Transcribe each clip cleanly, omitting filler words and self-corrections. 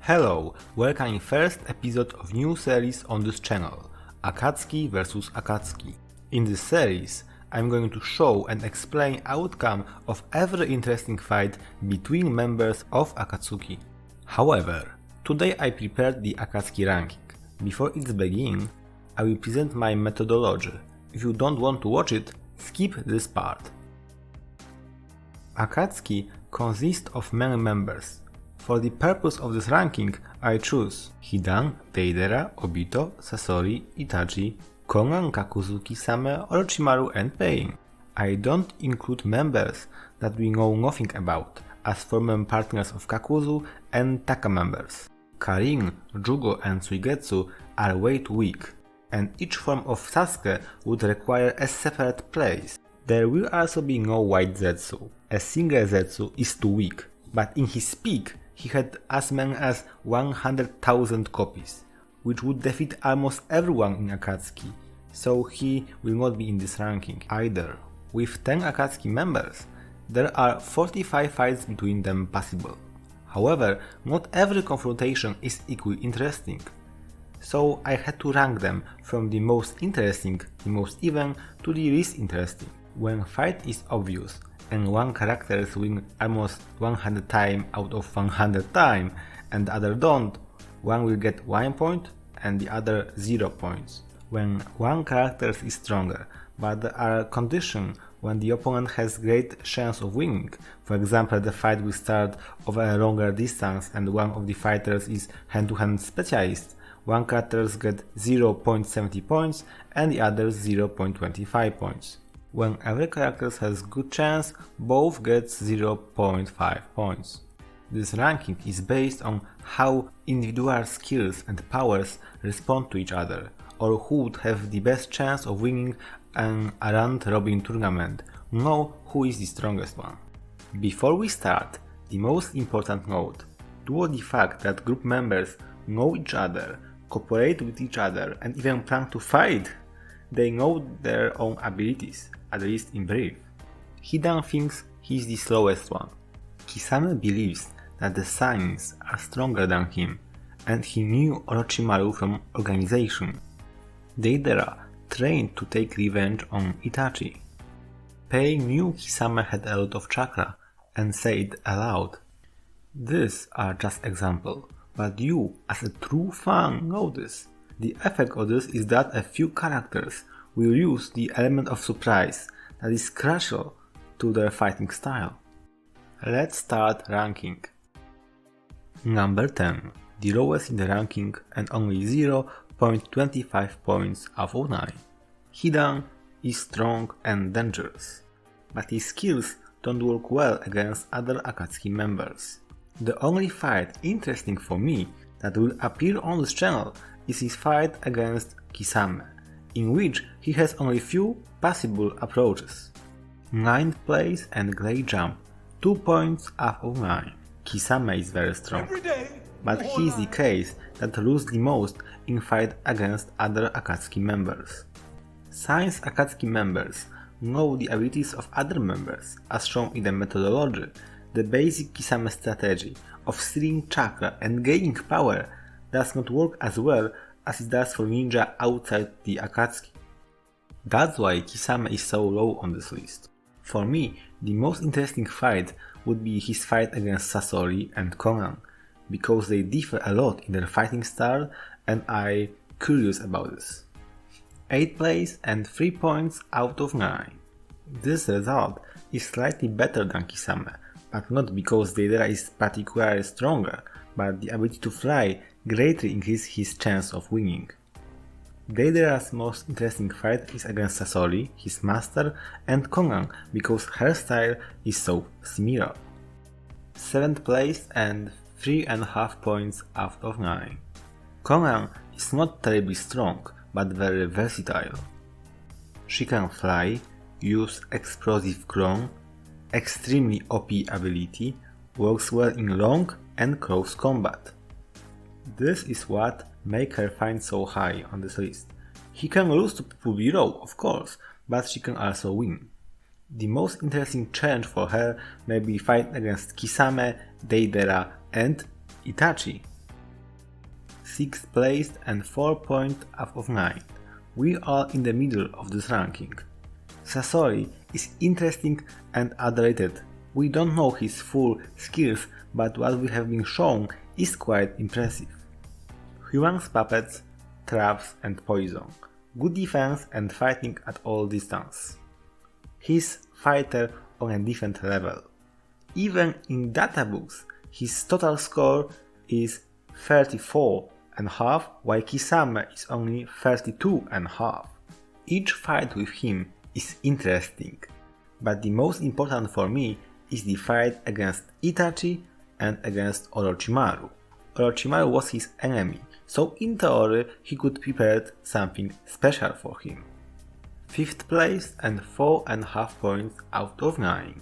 Hello, welcome in first episode of new series on this channel, Akatsuki vs Akatsuki. In this series, I'm going to show and explain outcome of every interesting fight between members of Akatsuki. However, today I prepared the Akatsuki ranking. Before its beginning, I will present my methodology. If you don't want to watch it, skip this part. Akatsuki consists of many members. For the purpose of this ranking, I choose Hidan, Deidara, Obito, Sasori, Itachi, Konan, Kakuzu, Kisame, Orochimaru and Pain. I don't include members that we know nothing about, as former partners of Kakuzu and Taka members. Karin, Jugo and Suigetsu are way too weak, and each form of Sasuke would require a separate place. There will also be no white Zetsu. A single Zetsu is too weak, but in his peak he had as many as 100,000 copies, which would defeat almost everyone in Akatsuki, so he will not be in this ranking either. With 10 Akatsuki members, there are 45 fights between them possible. However, not every confrontation is equally interesting, so I had to rank them from the most interesting, the most even, to the least interesting. When fight is obvious, and one character win almost 100 times out of 100 times and the other don't, one will get 1 point and the other 0 points. When one character is stronger, but there are conditions when the opponent has great chance of winning. For example, the fight will start over a longer distance and one of the fighters is hand-to-hand specialist. One character gets 0.70 points and the other 0.25 points. When every character has good chance, both get 0.5 points. This ranking is based on how individual skills and powers respond to each other, or who would have the best chance of winning an round-robin tournament. Know who is the strongest one. Before we start, the most important note: due to the fact that group members know each other, cooperate with each other, and even plan to fight, they know their own abilities, at least in brief. Hidan thinks he's the slowest one. Kisame believes that the Saiyans are stronger than him, and he knew Orochimaru from organization. Deidara trained to take revenge on Itachi. Pain knew Kisame had a lot of chakra, and said aloud, "These are just examples, but you, as a true fan, know this." The effect of this is that a few characters will use the element of surprise that is crucial to their fighting style. Let's start ranking. Number 10, the lowest in the ranking and only 0.25 points out of 9. Hidan is strong and dangerous, but his skills don't work well against other Akatsuki members. The only fight interesting for me that will appear on this channel is his fight against Kisame, in which he has only few possible approaches. 9th place and great jump, 2 points out of 9. Kisame is very strong, but he is the case that loses the most in fight against other Akatsuki members. Since Akatsuki members know the abilities of other members, as shown in the methodology, the basic Kisame strategy of stealing chakra and gaining power does not work as well as it does for ninja outside the Akatsuki. That's why Kisame is so low on this list. For me, the most interesting fight would be his fight against Sasori and Konan, because they differ a lot in their fighting style and I'm curious about this. 8th place and 3 points out of 9. This result is slightly better than Kisame, but not because Deidara is particularly stronger, but the ability to fly greatly increases his chance of winning. Deidara's most interesting fight is against Sasori, his master, and Konan because her style is so similar. 7th place and 3.5 points out of 9. Konan is not terribly strong, but very versatile. She can fly, use explosive clone, extremely OP ability, works well in long and close combat. This is what makes her find so high on this list. He can lose to people below, of course, but she can also win. The most interesting challenge for her may be fight against Kisame, Deidara and Itachi. 6th place and 4 points out of 9. We are in the middle of this ranking. Sasori is interesting and underrated. We don't know his full skills, but what we have been shown is quite impressive. Humans, puppets, traps and poison. Good defense and fighting at all distance. He's fighter on a different level. Even in databooks, his total score is 34.5, while Kisame is only 32.5. Each fight with him is interesting, but the most important for me is the fight against Itachi and against Orochimaru. Orochimaru was his enemy, so in theory he could prepare something special for him. 5th place and 4.5 points out of 9.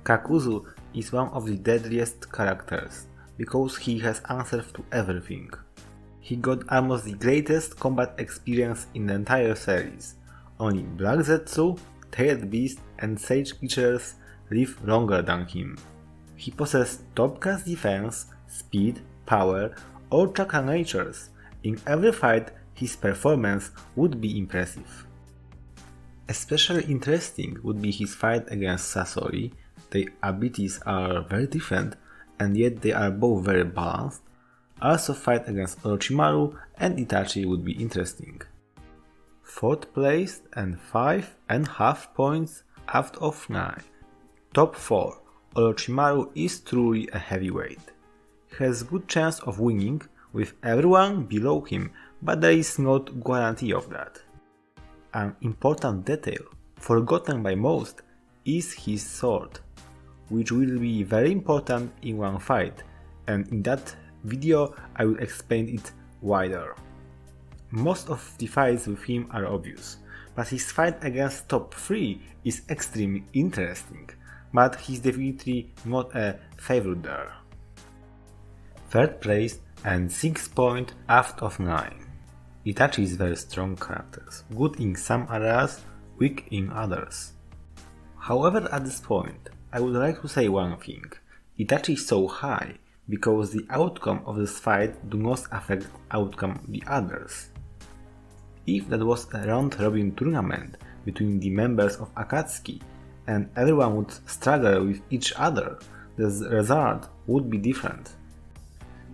Kakuzu is one of the deadliest characters, because he has answers to everything. He got almost the greatest combat experience in the entire series. Only Black Zetsu, Tailed Beast and Sage Creatures live longer than him. He possesses top-class defense, speed, power, or chakra natures. In every fight, his performance would be impressive. Especially interesting would be his fight against Sasori. Their abilities are very different, and yet they are both very balanced. Also, fight against Orochimaru and Itachi would be interesting. 4th place and 5.5 points out of 9. Top 4. Orochimaru is truly a heavyweight. He has good chance of winning with everyone below him, but there is not guarantee of that. An important detail, forgotten by most, is his sword, which will be very important in one fight, and in that video I will explain it wider. Most of the fights with him are obvious, but his fight against top 3 is extremely interesting, but he's definitely not a favorite there. 3rd place and 6 points out of 9. Itachi is very strong character, good in some areas, weak in others. However, at this point, I would like to say one thing. Itachi is so high because the outcome of this fight do not affect outcome of the others. If that was a round-robin tournament between the members of Akatsuki and everyone would struggle with each other, the result would be different.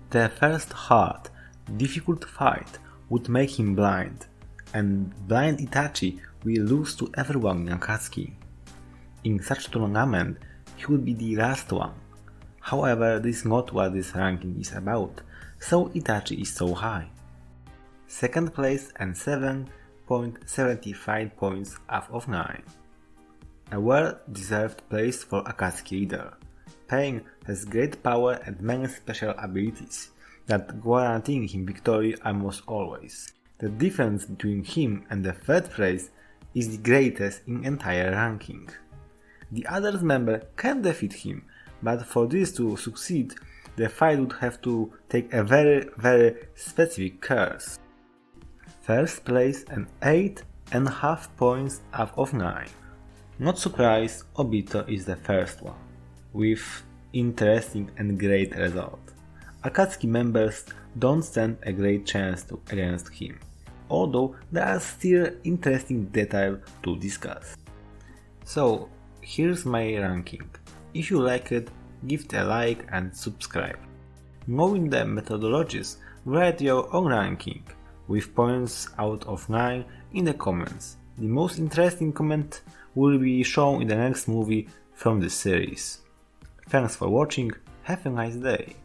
The first hard, difficult fight would make him blind, and blind Itachi will lose to everyone in Akatsuki. In such tournament, he would be the last one. However, this is not what this ranking is about, so Itachi is so high. 2nd place and 7.75 points out of 9. A well-deserved place for Akatsuki leader. Pain has great power and many special abilities that guaranteeing him victory almost always. The difference between him and the 3rd place is the greatest in entire ranking. The other member can defeat him, but for this to succeed, the fight would have to take a very specific course. 1st place and 8.5 points out of 9. Not surprised, Obito is the first one, with interesting and great result. Akatsuki members don't stand a great chance against him, although there are still interesting details to discuss. So, here's my ranking. If you like it, give it a like and subscribe. Knowing the methodologies, write your own ranking, with points out of 9 in the comments. The most interesting comment will be shown in the next movie from this series. Thanks for watching, have a nice day!